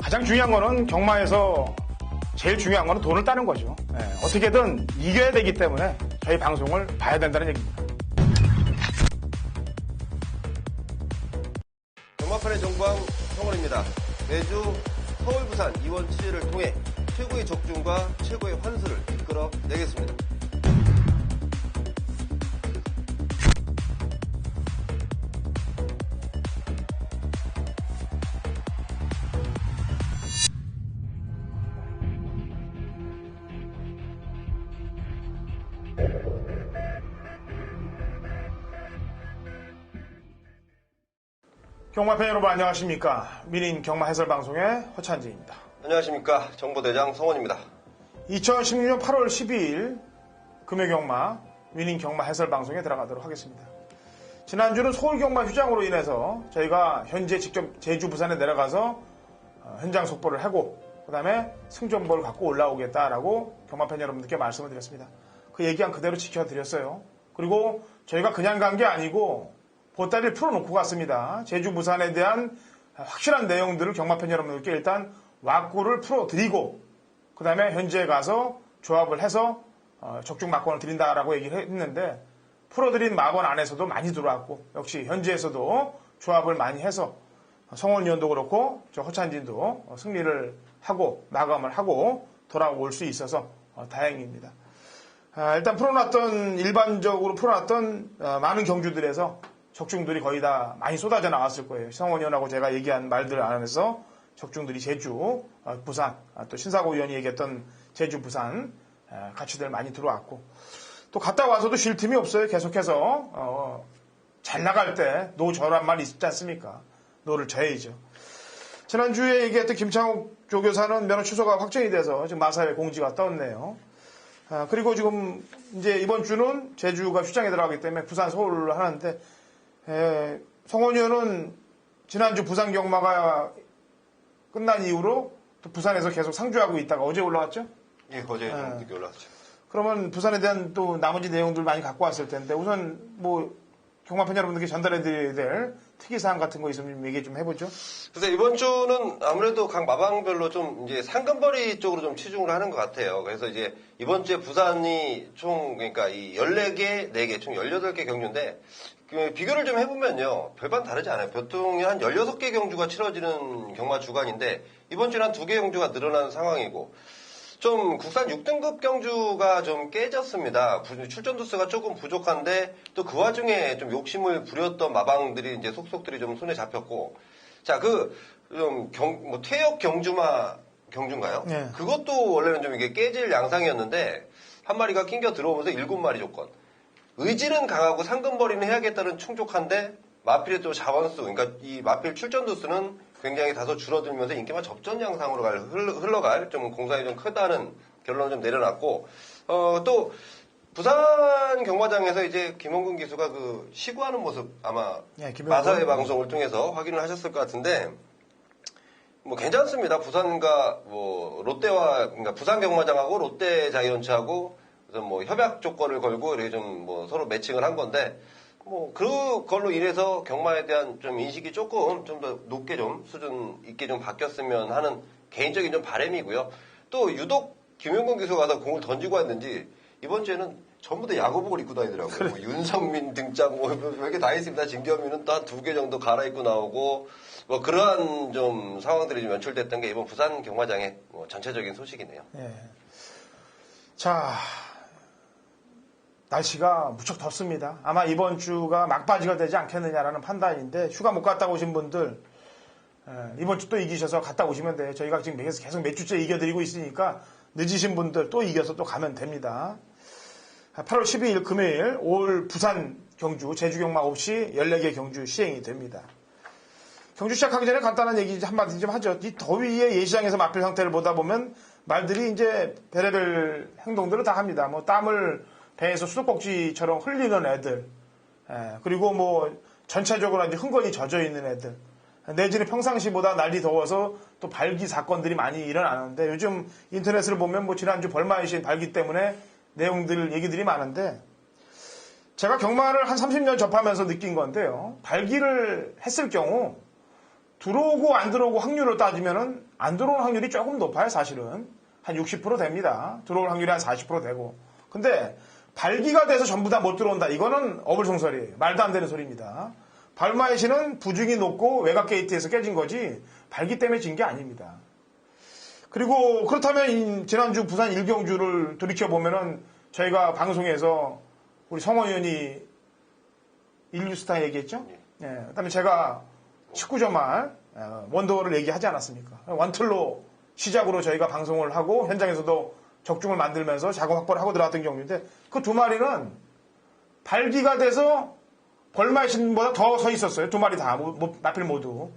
가장 중요한 거는 경마에서 제일 중요한 거는 돈을 따는 거죠. 어떻게든 이겨야 되기 때문에 저희 방송을 봐야 된다는 얘기입니다. 경마판의 정광 성원입니다. 매주 서울, 부산, 이원 취재를 통해 최고의 적중과 최고의 환수를 이끌어내겠습니다. 경마팬 여러분 안녕하십니까. 민인 경마 해설 방송의 허찬진입니다. 안녕하십니까. 정보대장 성원입니다. 2016년 8월 12일 금요경마 민인 경마 해설 방송에 들어가도록 하겠습니다. 지난주는 서울경마 휴장으로 인해서 저희가 현재 직접 제주, 부산에 내려가서 현장 속보를 하고 그 다음에 승정보를 갖고 올라오겠다라고 경마팬 여러분들께 말씀을 드렸습니다. 그 얘기한 그대로 지켜드렸어요. 그리고 저희가 그냥 간 게 아니고 보따리를 풀어놓고 갔습니다. 제주, 부산에 대한 확실한 내용들을 경마팬 여러분들께 일단 왁구를 풀어드리고 그 다음에 현지에 가서 조합을 해서 적중 막권을 드린다라고 얘기를 했는데 풀어드린 마번 안에서도 많이 들어왔고 역시 현지에서도 조합을 많이 해서 성원위원도 그렇고 저 허찬진도 승리를 하고 마감을 하고 돌아올 수 있어서 다행입니다. 일단 일반적으로 풀어놨던 많은 경주들에서 적중들이 거의 다 많이 쏟아져 나왔을 거예요. 성원위원하고 제가 얘기한 말들 안에서 적중들이 제주, 부산, 또 신사고 위원이 얘기했던 제주, 부산 가치들 많이 들어왔고 또 갔다 와서도 쉴 틈이 없어요. 계속해서 잘 나갈 때 노 저란 말 있지 않습니까? 노를 져야죠. 지난주에 얘기했던 김창욱 조교사는 면허 취소가 확정이 돼서 지금 마사회 공지가 떴네요. 그리고 지금 이제 이번 주는 제주가 휴장에 들어가기 때문에 부산, 서울을 하는데 성원위원은 지난주 부산 경마가 끝난 이후로 또 부산에서 계속 상주하고 있다가 어제 올라왔죠? 예, 어제 좀 늦게 올라왔죠. 그러면 부산에 대한 또 나머지 내용들 많이 갖고 왔을 텐데 우선 뭐 경마팬 여러분들께 전달해드려야 될 특이사항 같은 거 있으면 얘기 좀 해보죠. 그래서 이번 주는 아무래도 각 마방별로 좀 이제 상금벌이 쪽으로 좀 치중을 하는 것 같아요. 그래서 이제 이번 주에 부산이 그러니까 이 14개, 4개, 총 18개 경주인데 비교를 좀 해보면요. 별반 다르지 않아요. 보통 한 16개 경주가 치러지는 경마 주간인데 이번 주는 한 2개 경주가 늘어나는 상황이고 좀 국산 6등급 경주가 좀 깨졌습니다. 출전 두수가 조금 부족한데 또 그 와중에 좀 욕심을 부렸던 마방들이 이제 속속들이 좀 손에 잡혔고 자, 퇴역 경주인가요? 네. 그것도 원래는 좀 이게 깨질 양상이었는데 한 마리가 낑겨 들어오면서 7마리 조건. 의지는 강하고 상금벌이는 해야겠다는 충족한데 마필의 또 자원수, 그러니까 이 마필 출전 두수는 굉장히 다소 줄어들면서 인기만 접전 양상으로 흘러갈 좀 공산이 좀 크다는 결론을 좀 내려놨고, 또 부산 경마장에서 이제 김원근 기수가 그 시구하는 모습 아마 마사회 방송을 통해서 확인을 하셨을 것 같은데, 뭐 괜찮습니다. 부산과 뭐 롯데와 그러니까 부산 경마장하고 롯데 자이언츠하고 그래서 뭐 협약 조건을 걸고 이렇게 좀 뭐 서로 매칭을 한 건데. 뭐, 그걸로 인해서 경마에 대한 좀 인식이 조금 좀 더 높게 좀 수준 있게 좀 바뀌었으면 하는 개인적인 좀 바람이고요. 또 유독 김용건 기수가 가서 공을 던지고 왔는지 이번 주에는 전부 다 야구복을 입고 다니더라고요. 그래. 뭐 윤성민 등장 뭐 이렇게 다 있습니다. 진겸이는 또 한 2개 정도 갈아입고 나오고 뭐 그러한 좀 상황들이 좀 연출됐던 게 이번 부산 경마장의 뭐 전체적인 소식이네요. 예. 자. 날씨가 무척 덥습니다. 아마 이번 주가 막바지가 되지 않겠느냐라는 판단인데 휴가 못 갔다 오신 분들 이번 주 또 이기셔서 갔다 오시면 돼요. 저희가 지금 계속 몇 주째 이겨드리고 있으니까 늦으신 분들 또 이겨서 또 가면 됩니다. 8월 12일 금요일 올 부산 경주 제주경마 없이 14개 경주 시행이 됩니다. 경주 시작하기 전에 간단한 얘기 한마디 좀 하죠. 이 더위에 예시장에서 마필 상태를 보다 보면 말들이 이제 별의별 행동들을 다 합니다. 뭐 땀을 배에서 수도꼭지처럼 흘리는 애들, 그리고 뭐 전체적으로 이제 흥건히 젖어 있는 애들, 내지는 평상시보다 날이 더워서 또 발기 사건들이 많이 일어나는데 요즘 인터넷을 보면 뭐 지난주 벌마이신 발기 때문에 내용들 얘기들이 많은데 제가 경마를 한 30년 접하면서 느낀 건데요. 발기를 했을 경우 들어오고 안 들어오고 확률을 따지면은 안 들어오는 확률이 조금 높아요, 사실은. 한 60% 됩니다. 들어올 확률이 한 40% 되고. 근데 발기가 돼서 전부 다 못 들어온다. 이거는 어불성설이에요. 말도 안 되는 소리입니다. 발마의 신은 부중이 높고 외곽 게이트에서 깨진 거지 발기 때문에 진 게 아닙니다. 그리고 그렇다면 지난주 부산 일경주를 돌이켜보면은 저희가 방송에서 우리 성원 의원이 인류스타 얘기했죠? 예, 그다음에 제가 19점 말 원더월을 얘기하지 않았습니까? 원틀로 시작으로 저희가 방송을 하고 현장에서도 적중을 만들면서 자금 확보를 하고 들어왔던 경우인데 그 두 마리는 발기가 돼서 벌마의 신보다 더 서 있었어요. 두 마리 다 마필 모두.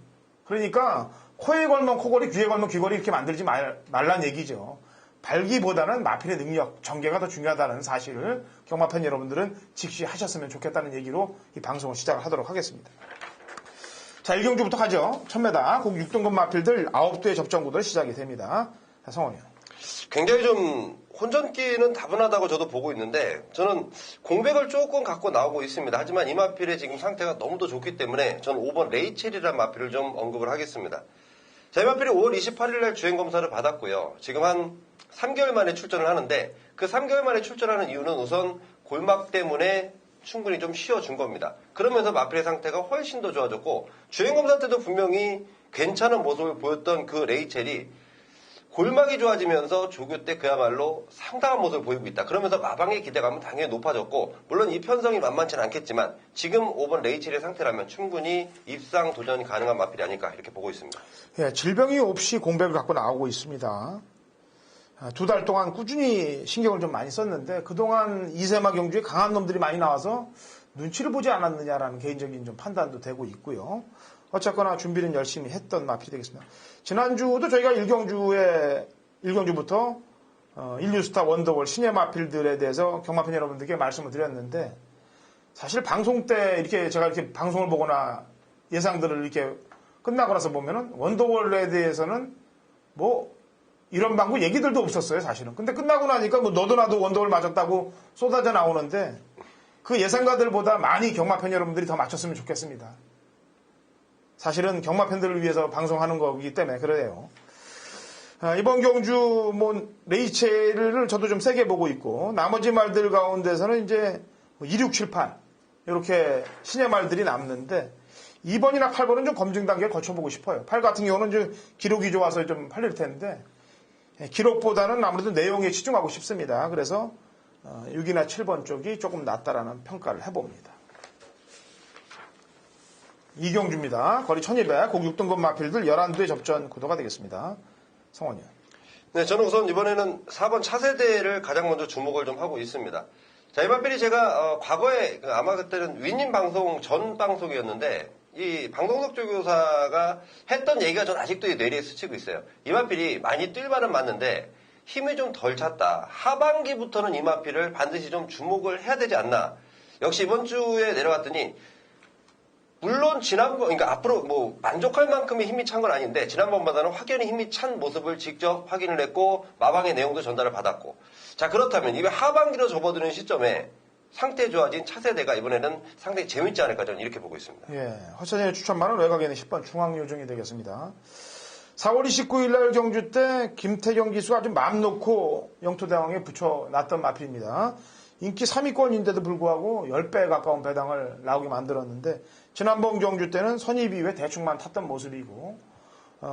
그러니까 코에 걸면 코걸이, 귀에 걸면 귀걸이 이렇게 만들지 말란 얘기죠. 발기보다는 마필의 능력, 전개가 더 중요하다는 사실을 경마팬 여러분들은 직시하셨으면 좋겠다는 얘기로 이 방송을 시작을 하도록 하겠습니다. 자, 일경주부터 가죠. 1000m 국 6등급 마필들 9대의 접전 구도로 시작이 됩니다. 자, 성원이요. 굉장히 좀 혼전기는 다분하다고 저도 보고 있는데 저는 공백을 조금 갖고 나오고 있습니다. 하지만 이 마필의 지금 상태가 너무도 좋기 때문에 저는 5번 레이첼이라는 마필을 좀 언급을 하겠습니다. 자, 이 마필이 5월 28일 날 주행검사를 받았고요. 지금 한 3개월 만에 출전을 하는데 그 3개월 만에 출전하는 이유는 우선 골막 때문에 충분히 좀 쉬어준 겁니다. 그러면서 마필의 상태가 훨씬 더 좋아졌고 주행검사 때도 분명히 괜찮은 모습을 보였던 그 레이첼이 골막이 좋아지면서 조교 때 그야말로 상당한 모습을 보이고 있다. 그러면서 마방의 기대감은 당연히 높아졌고 물론 이 편성이 만만치는 않겠지만 지금 5번 레이첼의 상태라면 충분히 입상 도전이 가능한 마필이 아닐까 이렇게 보고 있습니다. 예, 질병이 없이 공백을 갖고 나오고 있습니다. 2달 동안 꾸준히 신경을 좀 많이 썼는데 그동안 이세마 경주에 강한 놈들이 많이 나와서 눈치를 보지 않았느냐라는 개인적인 좀 판단도 되고 있고요. 어쨌거나 준비는 열심히 했던 마필이 되겠습니다. 지난주도 저희가 일경주부터 인류스타 원더월 신예 마필들에 대해서 경마팬 여러분들께 말씀을 드렸는데 사실 방송 때 이렇게 제가 이렇게 방송을 보거나 예상들을 이렇게 끝나고 나서 보면은 원더월에 대해서는 뭐 이런 방구 얘기들도 없었어요, 사실은. 근데 끝나고 나니까 뭐 너도 나도 원더월 맞았다고 쏟아져 나오는데 그 예상가들보다 많이 경마팬 여러분들이 더 맞췄으면 좋겠습니다. 사실은 경마팬들을 위해서 방송하는 거기 때문에 그래요. 이번 경주 뭐 레이첼을 저도 좀 세게 보고 있고 나머지 말들 가운데서는 이제 2, 6, 7, 8 이렇게 신의 말들이 남는데 2번이나 8번은 좀 검증 단계를 거쳐보고 싶어요. 8 같은 경우는 좀 기록이 좋아서 좀 팔릴 텐데 기록보다는 아무래도 내용에 치중하고 싶습니다. 그래서 6이나 7번 쪽이 조금 낫다라는 평가를 해봅니다. 이경주입니다. 거리 1200, 국 6등급 마필들 11대 접전 구도가 되겠습니다. 성원이요. 네, 저는 우선 이번에는 4번 차세대를 가장 먼저 주목을 좀 하고 있습니다. 자, 이 마필이 제가 과거에 아마 그때는 윈님 방송 전 방송이었는데 이 방송석 조교사가 했던 얘기가 전 아직도 이 뇌리에 스치고 있어요. 이 마필이 많이 뛸만은 맞는데 힘이 좀 덜 찼다. 하반기부터는 이 마필을 반드시 좀 주목을 해야 되지 않나. 역시 이번 주에 내려갔더니 물론 지난번, 그러니까 앞으로 뭐 만족할 만큼의 힘이 찬 건 아닌데 지난번보다는 확연히 힘이 찬 모습을 직접 확인을 했고 마방의 내용도 전달을 받았고 자 그렇다면 이 하반기로 접어드는 시점에 상태 좋아진 차세대가 이번에는 상당히 재밌지 않을까 저는 이렇게 보고 있습니다. 예, 허찬이의 추천만은 외곽에는 10번 중앙요정이 되겠습니다. 4월 29일 날 경주 때 김태경 기수가 아주 마음 놓고 영토대왕에 붙여놨던 마필입니다. 인기 3위권인데도 불구하고 10배 가까운 배당을 나오게 만들었는데 지난번 경주 때는 선입 이후에 대충만 탔던 모습이고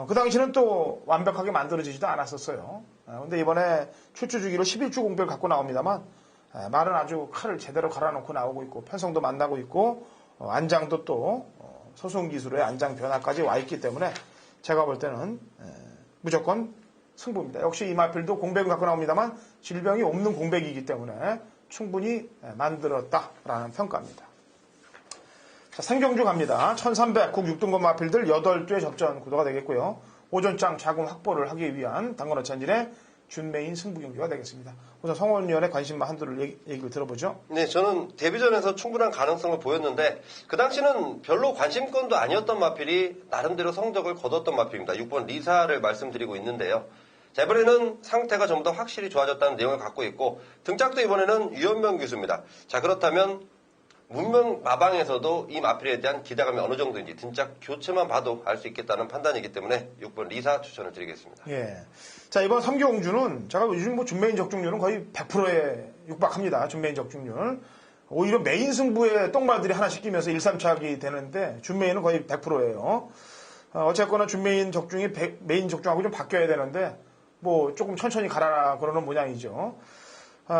그 당시는 또 완벽하게 만들어지지도 않았었어요. 근데 이번에 출주 주기로 11주 공백을 갖고 나옵니다만 말은 아주 칼을 제대로 갈아놓고 나오고 있고 편성도 만나고 있고 안장도 또 소수은 기술의 안장 변화까지 와 있기 때문에 제가 볼 때는 무조건 승부입니다. 역시 이 마필도 공백을 갖고 나옵니다만 질병이 없는 공백이기 때문에 충분히 만들었다라는 평가입니다. 자, 생경주 갑니다. 1300 국 6등급 마필들 8대 접전 구도가 되겠고요. 오전장 자금 확보를 하기 위한 당근어 찬진의 준메인 승부 경기가 되겠습니다. 우선 성원위원의 관심만 한두를 얘기를 들어보죠. 네, 저는 데뷔전에서 충분한 가능성을 보였는데 그 당시는 별로 관심권도 아니었던 마필이 나름대로 성적을 거뒀던 마필입니다. 6번 리사를 말씀드리고 있는데요. 자, 이번에는 상태가 좀 더 확실히 좋아졌다는 내용을 갖고 있고 등짝도 이번에는 유현명 기수입니다. 자, 그렇다면 문명 마방에서도 이 마필에 대한 기대감이 어느 정도인지 등짝 교체만 봐도 알 수 있겠다는 판단이기 때문에 6번 리사 추천을 드리겠습니다. 예. 자, 이번 삼경주는 제가 요즘 뭐 준메인 적중률은 거의 100%에 육박합니다. 준메인 적중률. 오히려 메인 승부에 똥말들이 하나씩 끼면서 1, 3차기 되는데 준메인은 거의 100%예요. 어쨌거나 준메인 적중이 메인 적중하고 좀 바뀌어야 되는데 뭐 조금 천천히 가라 그러는 모양이죠.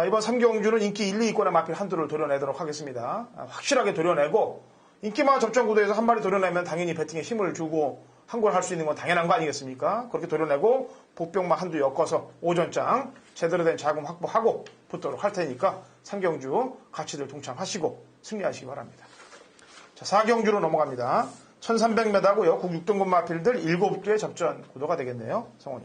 이번 삼경주는 인기 1, 2위권의 마필 한두를 도려내도록 하겠습니다. 확실하게 도려내고 인기만 접전 구도에서 한 마리 도려내면 당연히 배팅에 힘을 주고 한 골 할 수 있는 건 당연한 거 아니겠습니까? 그렇게 도려내고 복병만 한두 엮어서 오전장 제대로 된 자금 확보하고 붙도록 할 테니까 삼경주 같이들 동참하시고 승리하시기 바랍니다. 자, 4경주로 넘어갑니다. 1300m고요. 국 6등급 마필들 7개의 접전 구도가 되겠네요. 성원이.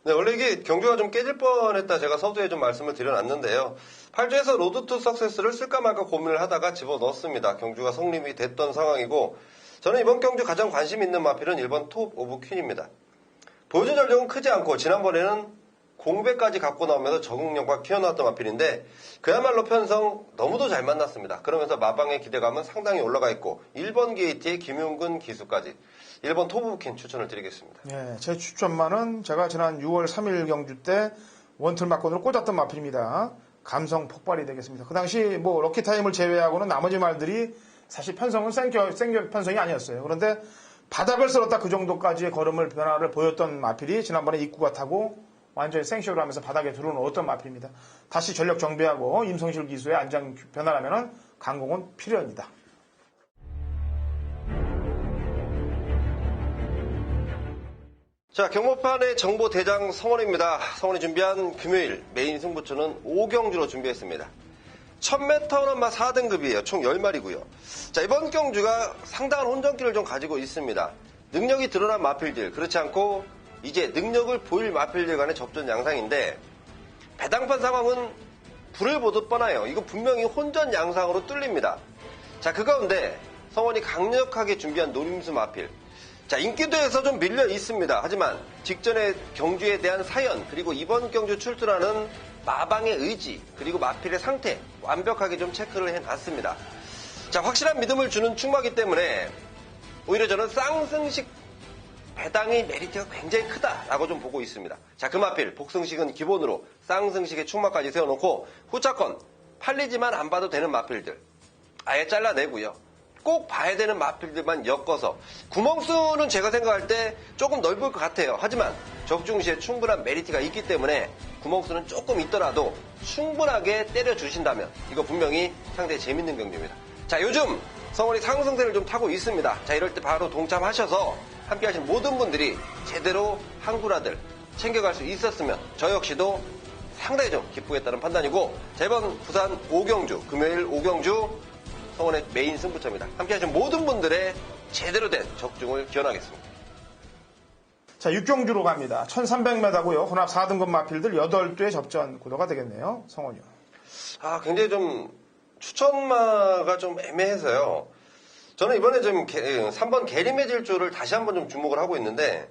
네, 원래 이게 경주가 좀 깨질 뻔했다 제가 서두에 좀 말씀을 드려놨는데요. 8주에서 로드 투 석세스를 쓸까 말까 고민을 하다가 집어넣었습니다. 경주가 성립이 됐던 상황이고 저는 이번 경주 가장 관심 있는 마필은 1번 톱 오브 퀸입니다. 보여준 전력은 크지 않고 지난번에는 공백까지 갖고 나오면서 적응력과 키워놨던 마필인데 그야말로 편성 너무도 잘 만났습니다. 그러면서 마방의 기대감은 상당히 올라가 있고 1번 게이트의 김용근 기수까지 1번 톱 오브 퀸 추천을 드리겠습니다. 네, 제 추천만은 제가 지난 6월 3일 경주 때 원틀 막건으로 꽂았던 마필입니다. 감성 폭발이 되겠습니다. 그 당시 뭐 럭키타임을 제외하고는 나머지 말들이 사실 편성은 생겨 편성이 아니었어요. 그런데 바닥을 쓸었다 그 정도까지의 걸음을 변화를 보였던 마필이 지난번에 입구가 타고 완전히 생쇼를 하면서 바닥에 들어놓았던 마필입니다. 다시 전력 정비하고 임성실 기수의 안장 변화라면 강공은 필연이다. 자, 경모판의 정보 대장 성원입니다. 성원이 준비한 금요일 메인 승부처는 5경주로 준비했습니다. 1000m는 4등급이에요. 총 10마리고요. 자, 이번 경주가 상당한 혼전기를 좀 가지고 있습니다. 능력이 드러난 마필들, 그렇지 않고 이제 능력을 보일 마필들 간의 접전 양상인데 배당판 상황은 불을 보듯 뻔해요. 이거 분명히 혼전 양상으로 뚫립니다. 자, 그 가운데 성원이 강력하게 준비한 노림수 마필. 자, 인기도에서 좀 밀려 있습니다. 하지만 직전의 경주에 대한 사연, 그리고 이번 경주 출전하는 마방의 의지, 그리고 마필의 상태 완벽하게 좀 체크를 해놨습니다. 자, 확실한 믿음을 주는 충마기 때문에 오히려 저는 쌍승식 배당의 메리트가 굉장히 크다라고 좀 보고 있습니다. 자, 그 마필 복승식은 기본으로 쌍승식의 충마까지 세워놓고 후차권 팔리지만 안 봐도 되는 마필들 아예 잘라내고요. 꼭 봐야 되는 마필들만 엮어서 구멍수는 제가 생각할 때 조금 넓을 것 같아요. 하지만 적중시에 충분한 메리트가 있기 때문에 구멍수는 조금 있더라도 충분하게 때려주신다면 이거 분명히 상당히 재밌는 경기입니다. 자, 요즘 성원이 상승세를 좀 타고 있습니다. 자, 이럴 때 바로 동참하셔서 함께 하신 모든 분들이 제대로 한구라들 챙겨갈 수 있었으면 저 역시도 상당히 좀 기쁘겠다는 판단이고, 자, 이번 부산 5경주 금요일 5경주 성원의 메인 승부처입니다. 함께 하신 모든 분들의 제대로 된 적중을 기원하겠습니다. 자, 6경주로 갑니다. 1300m고요. 혼합 4등급 마필들 8대 접전 구도가 되겠네요. 성원이요. 굉장히 좀 추천마가 좀 애매해서요. 저는 이번에 좀 3번 게리메 질주를 다시 한번 좀 주목을 하고 있는데,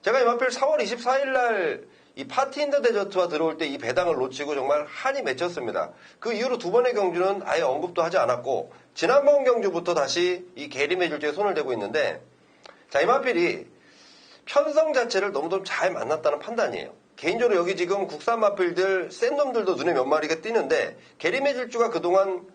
제가 이 마필 4월 24일 날 이 파티 인더 데저트와 들어올 때 이 배당을 놓치고 정말 한이 맺혔습니다. 그 이후로 두 번의 경주는 아예 언급도 하지 않았고, 지난번 경주부터 다시 이 게리메 질주에 손을 대고 있는데, 자, 이 마필이 편성 자체를 너무도 잘 만났다는 판단이에요. 개인적으로 여기 지금 국산 마필들 센 놈들도 눈에 몇 마리가 띄는데, 게리메 질주가 그동안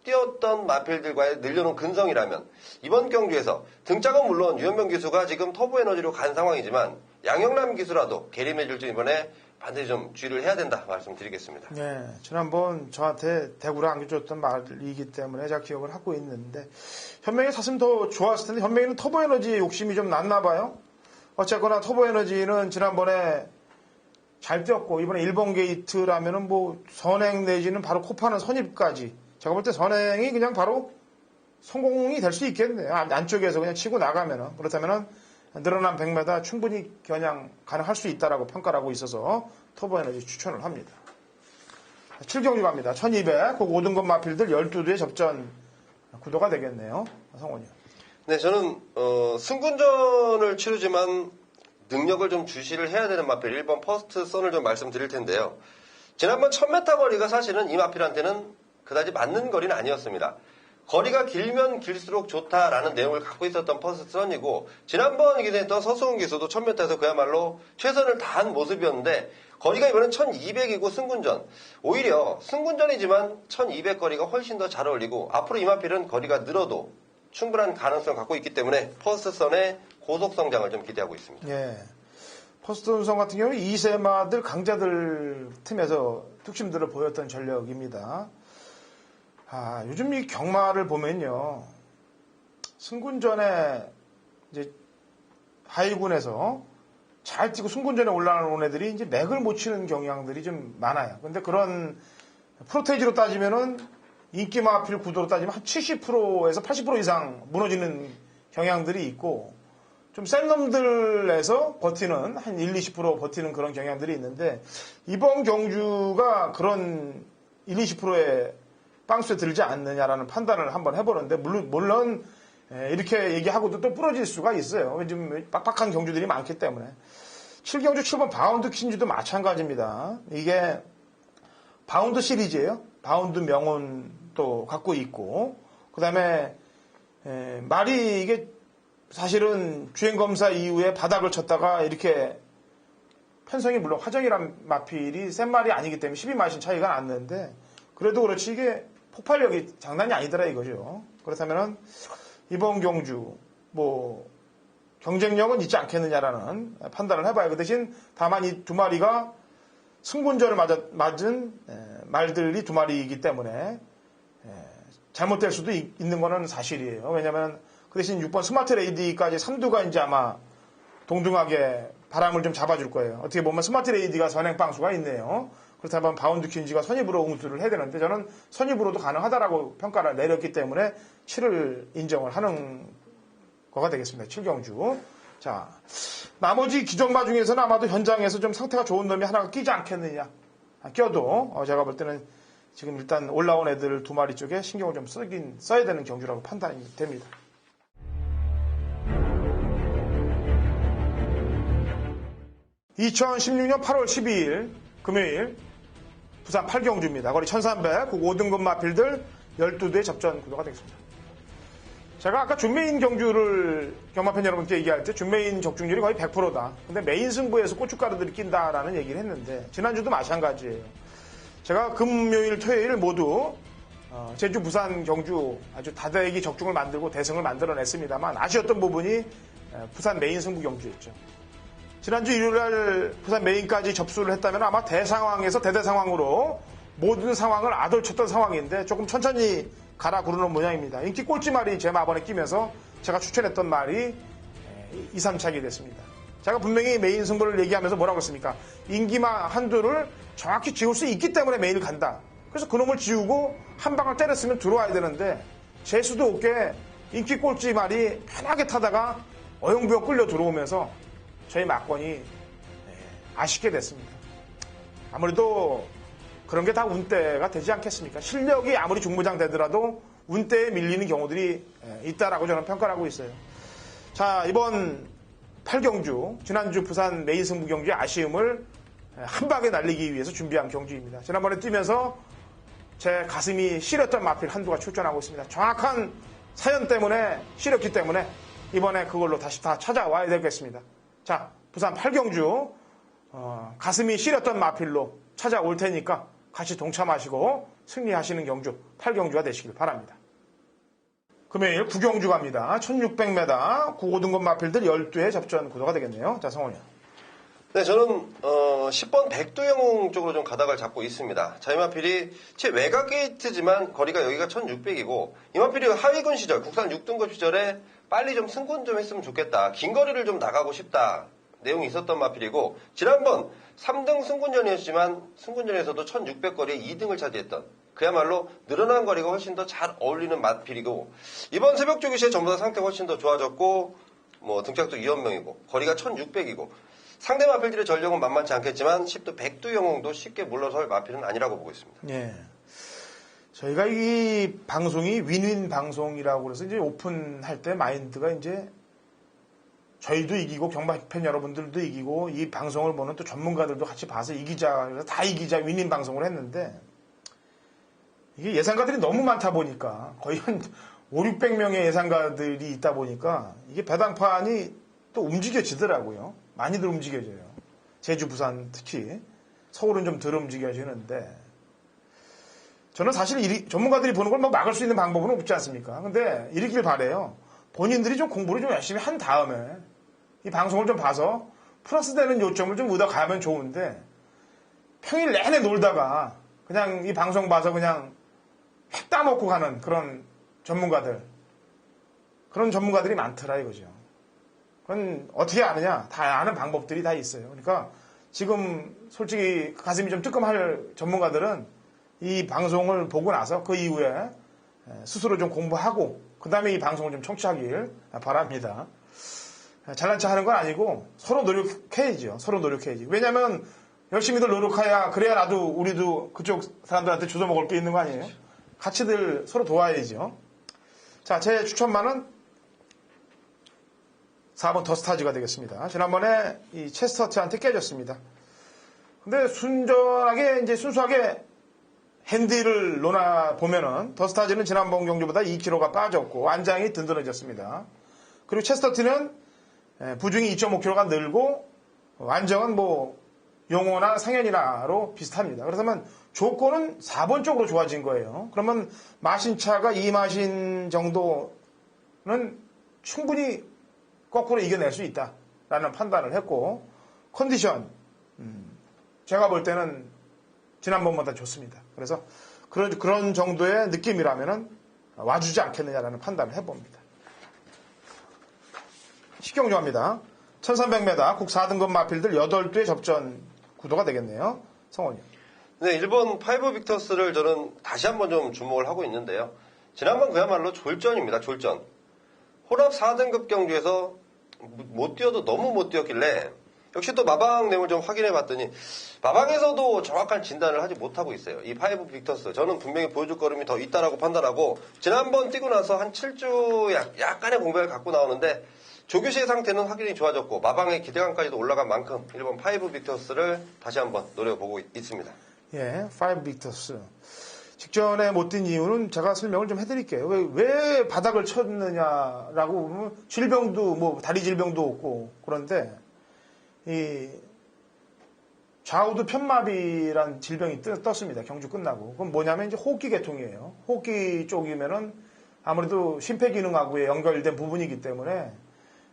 뛰었던 마필들과의 늘려놓은 근성이라면 이번 경주에서 등짝은 물론 유현명 기수가 지금 터보에너지로 간 상황이지만 양영남 기수라도 게리메 질주 이번에 반드시 좀 주의를 해야 된다 말씀드리겠습니다. 네, 지난번 저한테 대구를 안겨줬던 말이기 때문에 제가 기억을 하고 있는데, 현명이 샀으면 더 좋았을 텐데 현명이는 터보에너지 욕심이 좀 났나 봐요. 어쨌거나 터보에너지는 지난번에 잘 뛰었고 이번에 1번 게이트라면은 뭐 선행 내지는 바로 코파는 선입까지, 제가 볼 때 선행이 그냥 바로 성공이 될 수 있겠네요. 안쪽에서 그냥 치고 나가면은. 그렇다면은 늘어난 100m 충분히 겨냥 가능할 수 있다라고 평가를 하고 있어서 터보에너지 추천을 합니다. 7경주 갑니다. 1200, 그 5등급 마필들 12대의 접전 구도가 되겠네요. 성원이요. 네, 저는 승군전을 치르지만 능력을 좀 주시를 해야 되는 마필 1번 퍼스트 선을 좀 말씀드릴 텐데요. 지난번 1000m 거리가 사실은 이 마필한테는 그다지 맞는 거리는 아니었습니다. 거리가 길면 길수록 좋다라는 내용을 갖고 있었던 퍼스트선이고 지난번 기대했던 서수훈 기수도 1000m에서 그야말로 최선을 다한 모습이었는데 거리가 이번엔 1200이고 승군전. 오히려 승군전이지만 1200 거리가 훨씬 더 잘 어울리고 앞으로 이마필은 거리가 늘어도 충분한 가능성을 갖고 있기 때문에 퍼스트선의 고속 성장을 좀 기대하고 있습니다. 예. 퍼스트선 같은 경우는 2세마들 강자들 팀에서 특심들을 보였던 전력입니다. 요즘 이 경마를 보면요. 승군전에 이제 하위군에서 잘 뛰고 승군전에 올라오는 애들이 이제 맥을 못 치는 경향들이 좀 많아요. 근데 그런 프로테이지로 따지면은 인기마필 구도로 따지면 한 70%에서 80% 이상 무너지는 경향들이 있고 좀 센 놈들에서 버티는 한 1, 20% 버티는 그런 경향들이 있는데 이번 경주가 그런 1, 20%의 빵수에 들지 않느냐라는 판단을 한번 해보는데 물론 이렇게 얘기하고도 또 부러질 수가 있어요. 좀 빡빡한 경주들이 많기 때문에 7경주 7번 바운드 퀸즈도 마찬가지입니다. 이게 바운드 시리즈예요. 바운드 명운도 갖고 있고 그 다음에 말이 이게 사실은 주행검사 이후에 바닥을 쳤다가 이렇게 편성이 물론 화정이란 마필이 센 말이 아니기 때문에 12마신 차이가 났는데 그래도 그렇지 이게 폭발력이 장난이 아니더라 이거죠. 그렇다면은 이번 경주 뭐 경쟁력은 있지 않겠느냐라는 판단을 해봐요. 그 대신 다만 이 두 마리가 승군전을 맞은 말들이 두 마리이기 때문에 잘못될 수도 있는 거는 사실이에요. 왜냐하면 그 대신 6번 스마트 레이디까지 3두가 이제 아마 동등하게 바람을 좀 잡아줄 거예요. 어떻게 보면 스마트 레이디가 선행방수가 있네요. 그렇다면 바운드 퀸즈가 선입으로 응수를 해야 되는데 저는 선입으로도 가능하다라고 평가를 내렸기 때문에 7을 인정을 하는 거가 되겠습니다. 7경주. 자, 나머지 기존마 중에서는 아마도 현장에서 좀 상태가 좋은 놈이 하나가 끼지 않겠느냐. 껴도 제가 볼 때는 지금 일단 올라온 애들 두 마리 쪽에 신경을 좀 써야 되는 경주라고 판단이 됩니다. (2016년 8월 12일) 금요일 부산 8경주입니다. 거리 1300, 5등급 마필들 12대 접전 구도가 되겠습니다. 제가 아까 준메인 경주를 경마팬 여러분께 얘기할 때 준메인 적중률이 거의 100%다. 근데 메인 승부에서 고춧가루들이 낀다라는 얘기를 했는데 지난주도 마찬가지예요. 제가 금요일, 토요일 모두 제주, 부산 경주 아주 다대기 적중을 만들고 대승을 만들어냈습니다만 아쉬웠던 부분이 부산 메인 승부 경주였죠. 지난주 일요일날 부산 메인까지 접수를 했다면 아마 대상황에서 대대상황으로 모든 상황을 아돌쳤던 상황인데 조금 천천히 가라 구르는 모양입니다. 인기 꼴찌말이 제 마번에 끼면서 제가 추천했던 말이 2, 3차게 됐습니다. 제가 분명히 메인 승부를 얘기하면서 뭐라고 했습니까? 인기마 한두를 정확히 지울 수 있기 때문에 메인을 간다. 그래서 그놈을 지우고 한 방을 때렸으면 들어와야 되는데 재수도 없게 인기 꼴찌말이 편하게 타다가 어영부영 끌려 들어오면서 저희 막건이 아쉽게 됐습니다. 아무래도 그런 게 다 운대가 되지 않겠습니까? 실력이 아무리 중부장 되더라도 운대에 밀리는 경우들이 있다라고 저는 평가를 하고 있어요. 자, 이번 8경주, 지난주 부산 메인 승부 경주의 아쉬움을 한 방에 날리기 위해서 준비한 경주입니다. 지난번에 뛰면서 제 가슴이 시렸던 마필 한두가 출전하고 있습니다. 정확한 사연 때문에 시렸기 때문에 이번에 그걸로 다시 다 찾아와야 되겠습니다. 자, 부산 8경주 가슴이 시렸던 마필로 찾아올 테니까 같이 동참하시고 승리하시는 경주 8경주가 되시길 바랍니다. 금요일 9경주 갑니다. 1600m 9호등급 마필들 12회 접전 구도가 되겠네요. 자, 성원이요. 네, 저는 10번 백두영웅 쪽으로 좀 가닥을 잡고 있습니다. 자, 이 마필이 제 외곽 게이트지만 거리가 여기가 1600이고 이 마필이 하위군 시절 국산 6등급 시절에 빨리 좀 승군 좀 했으면 좋겠다. 긴 거리를 좀 나가고 싶다. 내용이 있었던 마필이고 지난번 3등 승군전이었지만 승군전에서도 1600 거리에 2등을 차지했던 그야말로 늘어난 거리가 훨씬 더 잘 어울리는 마필이고 이번 새벽 조기시에 전부 다 상태가 훨씬 더 좋아졌고 뭐 등짝도 2연명이고 거리가 1600이고 상대 마필들의 전력은 만만치 않겠지만 10도 백두영웅도 쉽게 물러설 마필은 아니라고 보고 있습니다. 예. 저희가 이 방송이 윈윈 방송이라고 그래서 이제 오픈할 때 마인드가 이제 저희도 이기고 경마팬 여러분들도 이기고 이 방송을 보는 또 전문가들도 같이 봐서 이기자 그래서 다 이기자 윈윈 방송을 했는데 이게 예상가들이 너무 많다 보니까 거의 한 5, 600명의 예상가들이 있다 보니까 이게 배당판이 또 움직여지더라고요. 많이들 움직여져요. 제주, 부산 특히. 서울은 좀 덜 움직여지는데 저는 사실 전문가들이 보는 걸 뭐 막을 수 있는 방법은 없지 않습니까? 근데 이러길 바래요. 본인들이 좀 공부를 좀 열심히 한 다음에 이 방송을 좀 봐서 플러스 되는 요점을 좀 얻어가면 좋은데 평일 내내 놀다가 그냥 이 방송 봐서 그냥 핵 따먹고 가는 그런 전문가들이 많더라 이거죠. 그건 어떻게 아느냐? 다 아는 방법들이 다 있어요. 그러니까 지금 솔직히 가슴이 좀 뜨끔할 전문가들은 이 방송을 보고 나서 그 이후에 스스로 좀 공부하고 그 다음에 이 방송을 좀 청취하길 바랍니다. 잘난 척 하는 건 아니고 서로 노력해야죠. 서로 노력해야지. 왜냐하면 열심히들 노력해야 그래야 우리도 그쪽 사람들한테 주워 먹을 게 있는 거 아니에요? 같이들 서로 도와야죠. 자, 제 추천만은 4번 더스타즈가 되겠습니다. 지난번에 이 체스터트한테 깨졌습니다. 근데 순수하게 핸디를 놓아 보면은 더스타즈는 지난번 경주보다 2kg가 빠졌고 안장이 든든해졌습니다. 그리고 체스터트는 부중이 2.5kg가 늘고 안정은 뭐 용호나 상현이나로 비슷합니다. 그렇다면 조건은 4번 쪽으로 좋아진 거예요. 그러면 마신차가 2마신 정도는 충분히 거꾸로 이겨낼 수 있다라는 판단을 했고 컨디션 제가 볼 때는 지난번보다 좋습니다. 그래서 그런 정도의 느낌이라면은 와주지 않겠느냐라는 판단을 해봅니다. 식경주합니다. 1300m 국 4등급 마필들 8두의 접전 구도가 되겠네요. 성원이요. 네, 일본 파이브 빅터스를 저는 다시 한번 좀 주목을 하고 있는데요. 지난번 그야말로 졸전입니다. 졸전. 혼합 4등급 경주에서 못 뛰어도 너무 못 뛰었길래 역시 또 마방 내용을 좀 확인해 봤더니 마방에서도 정확한 진단을 하지 못하고 있어요. 이 파이브 빅터스. 저는 분명히 보여줄 걸음이 더 있다라고 판단하고 지난번 뛰고 나서 한 7주 약간의 공백을 갖고 나오는데 조규시의 상태는 확연히 좋아졌고 마방의 기대감까지도 올라간 만큼 일본 파이브 빅터스를 다시 한번 노려보고 있습니다. 예, 파이브 빅터스. 직전에 못 뛴 이유는 제가 설명을 좀 해드릴게요. 왜 바닥을 쳤느냐라고 보면 질병도 뭐 다리 질병도 없고 그런데 이 좌우두 편마비란 질병이 떴습니다. 경주 끝나고. 그건 뭐냐면 이제 호흡기 계통이에요. 호흡기 쪽이면은 아무래도 심폐기능하고의 연결된 부분이기 때문에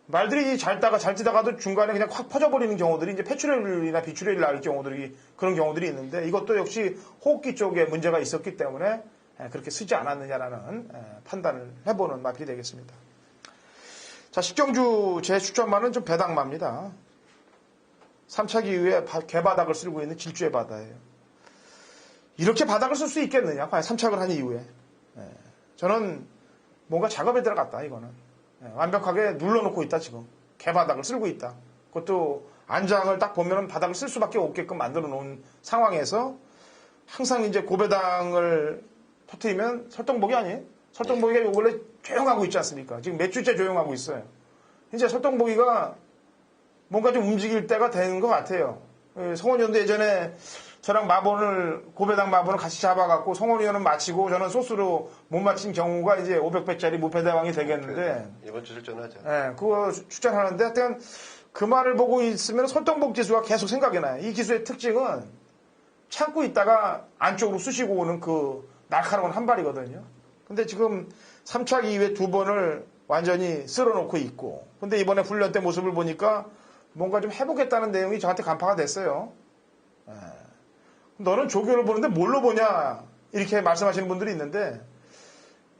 말들이 잘 뛰다가도 중간에 그냥 확 퍼져버리는 경우들이 이제 폐출혈이나 비출혈이 날 그런 경우들이 있는데 이것도 역시 호흡기 쪽에 문제가 있었기 때문에 그렇게 쓰지 않았느냐라는 판단을 해보는 마필이 되겠습니다. 자, 식경주 제 추천마는 좀 배당마입니다. 3차기 이후에 개바닥을 쓸고 있는 질주의 바다예요. 이렇게 바닥을 쓸 수 있겠느냐? 과연 3착을 한 이후에. 저는 뭔가 작업에 들어갔다, 이거는. 완벽하게 눌러놓고 있다, 지금. 개바닥을 쓸고 있다. 그것도 안장을 딱 보면 바닥을 쓸 수밖에 없게끔 만들어 놓은 상황에서 항상 이제 고배당을 터트리면 설동복이 아니에요? 설동복이가 원래 조용하고 있지 않습니까? 지금 몇 주째 조용하고 있어요. 이제 설동복이가 뭔가 좀 움직일 때가 되는 것 같아요. 성원이 형도 예전에 저랑 고배당 마본을 같이 잡아갖고 성원이 형은 마치고 저는 소스로 못 마친 경우가 이제 500배짜리 무패대왕이 되겠는데. 이번 주 출전하죠. 네, 그거 출전하는데 하여튼 그 말을 보고 있으면 설동복 기수가 계속 생각이 나요. 이 기수의 특징은 참고 있다가 안쪽으로 쑤시고 오는 그 날카로운 한 발이거든요. 근데 지금 3차 이후에 2번을 완전히 쓸어놓고 있고. 근데 이번에 훈련 때 모습을 보니까 뭔가 좀 해보겠다는 내용이 저한테 간파가 됐어요. 너는 조교를 보는데 뭘로 보냐 이렇게 말씀하시는 분들이 있는데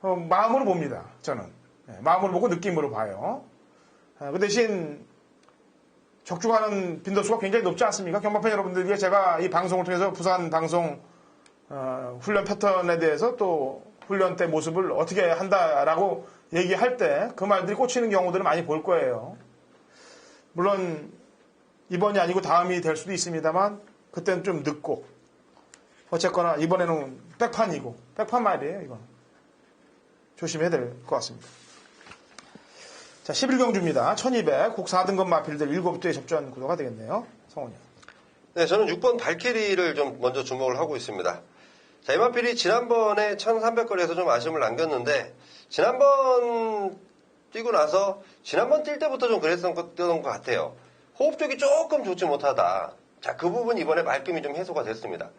마음으로 봅니다. 저는 마음으로 보고 느낌으로 봐요. 그 대신 적중하는 빈도수가 굉장히 높지 않습니까? 경마팬 여러분들에게 제가 이 방송을 통해서 부산 방송 훈련 패턴에 대해서 또 훈련 때 모습을 어떻게 한다라고 얘기할 때 그 말들이 꽂히는 경우들을 많이 볼 거예요. 물론 이번이 아니고 다음이 될 수도 있습니다만 그때는 좀 늦고 어쨌거나 이번에는 백판 말이에요. 이건 조심해야 될 것 같습니다. 자, 11경주입니다. 1200 국 4등급 마필들 7두의 접전 구도가 되겠네요. 성훈이. 네, 저는 6번 발키리를 좀 먼저 주목을 하고 있습니다. 자, 이 마필이 지난번에 1300거리에서 좀 아쉬움을 남겼는데 지난번 뛰고 나서 지난번 뛸 때부터 좀 그랬던 것 같아요. 호흡 쪽이 조금 좋지 못하다. 자, 그 부분 이번에 말끔히 좀 해소가 됐습니다.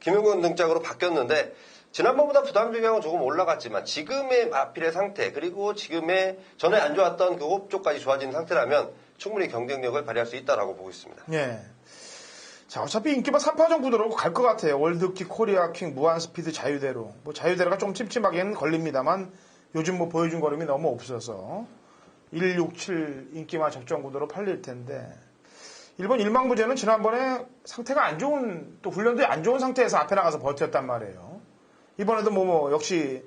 김용건 등짝으로 바뀌었는데 지난번보다 부담 중량은 조금 올라갔지만 지금의 마필의 상태 그리고 지금의 전에 안 좋았던 그 호흡 쪽까지 좋아진 상태라면 충분히 경쟁력을 발휘할 수 있다라고 보고 있습니다. 예. 자, 어차피 인기만 3파전 구도로 갈 것 같아요. 월드킥, 코리아킹, 무한스피드, 자유대로. 뭐 자유대로가 좀 찜찜하게는 걸립니다만 요즘 뭐 보여준 걸음이 너무 없어서 1, 6, 7 인기만 적정 구도로 팔릴 텐데 일본 일망부제는 지난번에 상태가 안 좋은 또 훈련도 안 좋은 상태에서 앞에 나가서 버텼단 말이에요. 이번에도 뭐 역시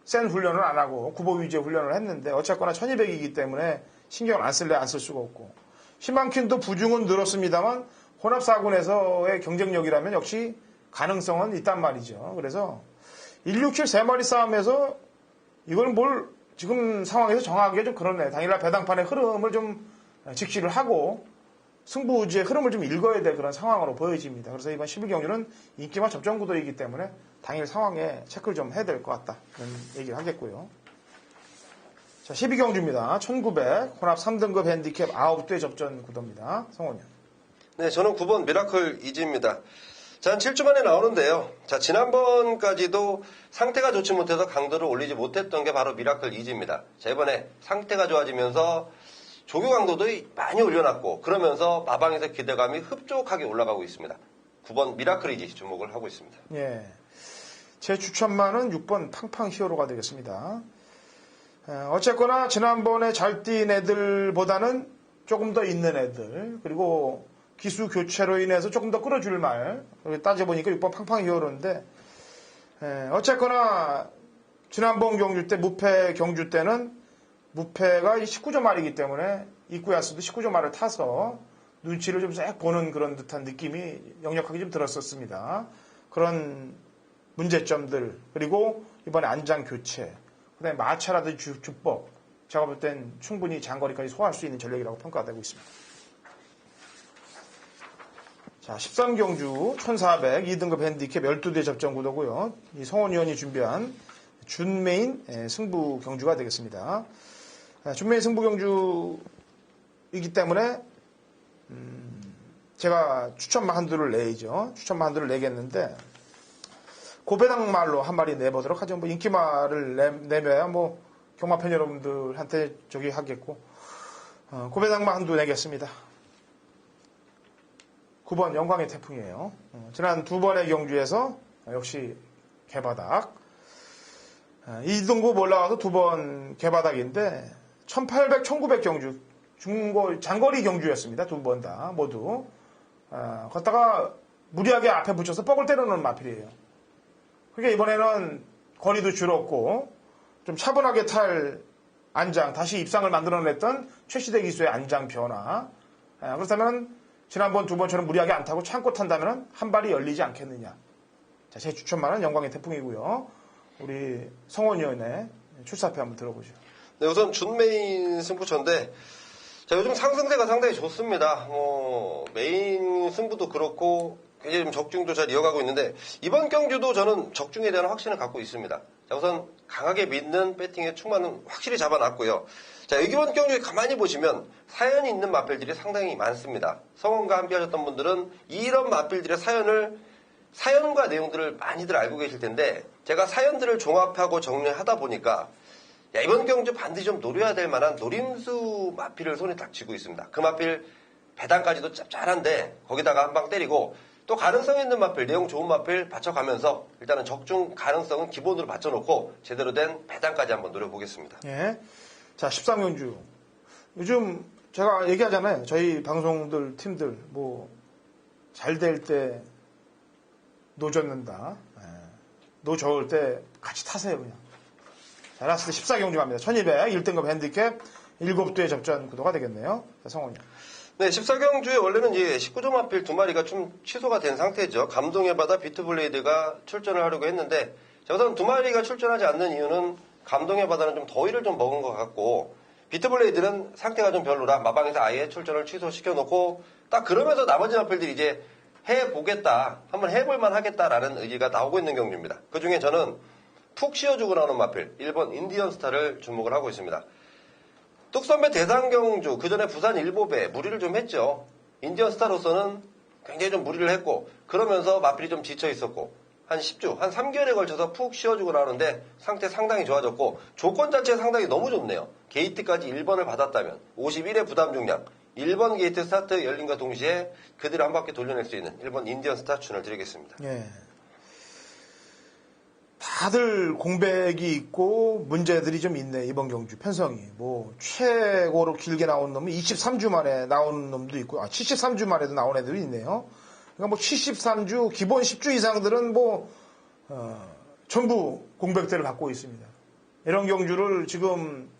센 훈련을 안 하고 구보 위주의 훈련을 했는데 어쨌거나 1200이기 때문에 신경을 안 쓸래 안 쓸 수가 없고 시만킨도 부중은 늘었습니다만 혼합 4군에서의 경쟁력이라면 역시 가능성은 있단 말이죠. 그래서 167 3마리 싸움에서 이걸 뭘 지금 상황에서 정하기가 좀 그렇네. 당일날 배당판의 흐름을 좀 직시를 하고 승부지의 흐름을 좀 읽어야 될 그런 상황으로 보여집니다. 그래서 이번 11경주는 인기만 접전 구도이기 때문에 당일 상황에 체크를 좀 해야 될 것 같다. 그런 얘기를 하겠고요. 자, 12경주입니다. 1900 혼합 3등급 핸디캡 9대 접전 구도입니다. 성원이요. 네, 저는 9번 미라클 이지입니다. 자, 한 7주 만에 나오는데요. 자, 지난번까지도 상태가 좋지 못해서 강도를 올리지 못했던 게 바로 미라클 이지입니다. 자, 이번에 상태가 좋아지면서 조교 강도도 많이 올려놨고 그러면서 마방에서 기대감이 흡족하게 올라가고 있습니다. 9번 미라클 이지 주목을 하고 있습니다. 예. 제 추천만은 6번 팡팡 히어로가 되겠습니다. 어쨌거나 지난번에 잘 뛴 애들보다는 조금 더 있는 애들 그리고 기수 교체로 인해서 조금 더 끌어줄 말 따져보니까 6번 팡팡 히어로인데 어쨌거나 지난번 경주 때 무패 경주 때는 무패가 19점 말이기 때문에 이쿠야스도 19점 말을 타서 눈치를 좀 싹 보는 그런 듯한 느낌이 역력하게 좀 들었었습니다. 그런 문제점들 그리고 이번에 안장 교체 그다음에 마차라든지 주법 제가 볼 땐 충분히 장거리까지 소화할 수 있는 전력이라고 평가되고 있습니다. 자, 13경주 1400 2등급 핸디캡 12대 접전 구도고요. 이 성원 의원이 준비한 준메인 승부 경주가 되겠습니다. 준메인 승부 경주이기 때문에 제가 추천만 한두를 내야죠. 추천만 한두를 내겠는데 고배당 말로 한 마리 내보도록 하죠. 뭐 인기말을 내면야 뭐 경마팬 여러분들한테 저기 하겠고 고배당만 한두 내겠습니다. 9번 영광의 태풍이에요. 지난 두 번의 경주에서 역시 개바닥 2등급 올라가서 두 번 개바닥인데 1800, 1900 경주 장거리 경주였습니다. 두 번 다 모두 걷다가 무리하게 앞에 붙여서 뻑을 때려놓은 마필이에요. 그러니까 이번에는 거리도 줄었고 좀 차분하게 탈 안장 다시 입상을 만들어냈던 최시대 기수의 안장 변화 그렇다면 지난번 두 번처럼 무리하게 안 타고 참고 탄다면 한 발이 열리지 않겠느냐. 자, 제 추천만은 영광의 태풍이고요. 우리 성원 의원의 출사표 한번 들어보죠. 네, 우선 준메인 승부처인데 자, 요즘 상승세가 상당히 좋습니다. 메인 승부도 그렇고 굉장히 좀 적중도 잘 이어가고 있는데 이번 경주도 저는 적중에 대한 확신을 갖고 있습니다. 자, 우선 강하게 믿는 배팅의 축만은 확실히 잡아놨고요. 자, 이번 경주에 가만히 보시면 사연이 있는 마필들이 상당히 많습니다. 성원과 함께 하셨던 분들은 이런 마필들의 사연과 내용들을 많이들 알고 계실 텐데 제가 사연들을 종합하고 정리하다 보니까 이번 경주 반드시 좀 노려야 될 만한 노림수 마필을 손에 딱 쥐고 있습니다. 그 마필 배당까지도 짭짤한데 거기다가 한 방 때리고 또 가능성 있는 마필, 내용 좋은 마필 받쳐가면서 일단은 적중 가능성은 기본으로 받쳐놓고 제대로 된 배당까지 한번 노려보겠습니다. 예. 자, 13경주. 요즘 제가 얘기하잖아요. 저희 방송들, 팀들, 잘 될 때 노 젓는다. 노 저을 때 같이 타세요, 그냥. 자, 라스트 14경주 갑니다. 1200, 1등급 핸디캡, 7대 접전 구도가 되겠네요. 자, 성원이요. 네, 14경주에 원래는 이제 19점 앞필 두 마리가 좀 취소가 된 상태죠. 감동의 바다 비트블레이드가 출전을 하려고 했는데, 우선 두 마리가 출전하지 않는 이유는 감동의 바다는 좀 더위를 좀 먹은 것 같고, 비트블레이드는 상태가 좀 별로라 마방에서 아예 출전을 취소시켜놓고, 딱 그러면서 나머지 마필들이 이제 해보겠다, 한번 해볼만 하겠다라는 의지가 나오고 있는 경주입니다. 그 중에 저는 푹 쉬어주고 나오는 마필 1번 인디언스타를 주목을 하고 있습니다. 뚝선배 대상경주 그전에 부산 일보배 무리를 좀 했죠. 인디언스타로서는 굉장히 좀 무리를 했고 그러면서 마필이 좀 지쳐 있었고 한 10주, 한 3개월에 걸쳐서 푹 쉬어주고 나오는데 상태 상당히 좋아졌고 조건 자체가 상당히 너무 좋네요. 게이트까지 1번을 받았다면 51의 부담 중량 1번 게이트 스타트 열림과 동시에 그대로 한 바퀴 돌려낼 수 있는 1번 인디언스타 추천을 드리겠습니다. 예. 다들 공백이 있고 문제들이 좀 있네. 이번 경주 편성이 뭐 최고로 길게 나온 놈이 23주 만에 나온 놈도 있고 73주 만에도 나온 애들이 있네요. 그러니까 뭐 73주 기본 10주 이상들은 뭐 전부 공백대를 갖고 있습니다. 이런 경주를 지금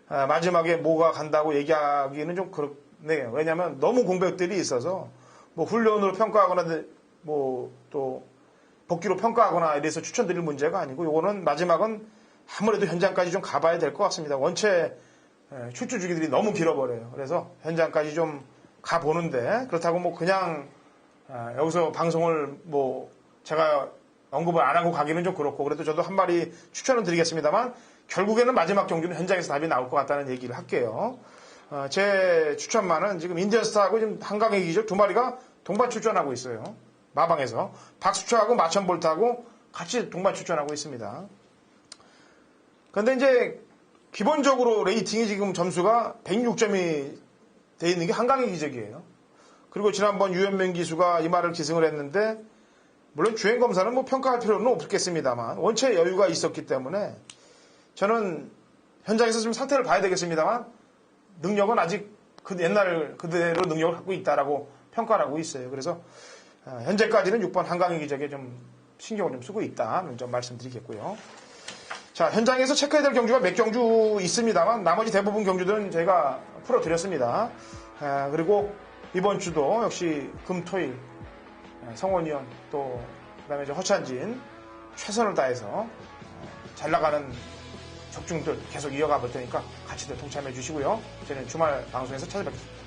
마지막에 뭐가 간다고 얘기하기는 좀 그렇네요. 왜냐하면 너무 공백들이 있어서 뭐 훈련으로 평가하거나 뭐 또 복귀로 평가하거나 이래서 추천드릴 문제가 아니고 요거는 마지막은 아무래도 현장까지 좀 가봐야 될 것 같습니다. 원체 출주 주기들이 너무 길어버려요. 그래서 현장까지 좀 가보는데 그렇다고 뭐 그냥 여기서 방송을 뭐 제가 언급을 안 하고 가기는 좀 그렇고 그래도 저도 한 마리 추천을 드리겠습니다만 결국에는 마지막 경기는 현장에서 답이 나올 것 같다는 얘기를 할게요. 제 추천만은 지금 인디언스타하고 지금 한강의 기적 두 마리가 동반 출전하고 있어요. 마방에서 박수초하고 마천볼트하고 같이 동반 출전하고 있습니다. 그런데 이제 기본적으로 레이팅이 지금 점수가 106점이 돼 있는 게 한강의 기적이에요. 그리고 지난번 유현명 기수가 이 말을 기승을 했는데 물론 주행 검사는 뭐 평가할 필요는 없겠습니다만 원체 여유가 있었기 때문에 저는 현장에서 좀 상태를 봐야 되겠습니다만 능력은 아직 옛날 그대로 능력을 갖고 있다라고 평가를 하고 있어요. 그래서 현재까지는 6번 한강의 기적에 좀 신경을 좀 쓰고 있다는 점 말씀드리겠고요. 자, 현장에서 체크해야 될 경주가 몇 경주 있습니다만 나머지 대부분 경주들은 제가 풀어드렸습니다. 그리고 이번 주도 역시 금, 토일 성원이원 또 그다음에 허찬진 최선을 다해서 잘 나가는 적중들 계속 이어가 볼 테니까 같이들 동참해 주시고요. 저는 주말 방송에서 찾아뵙겠습니다.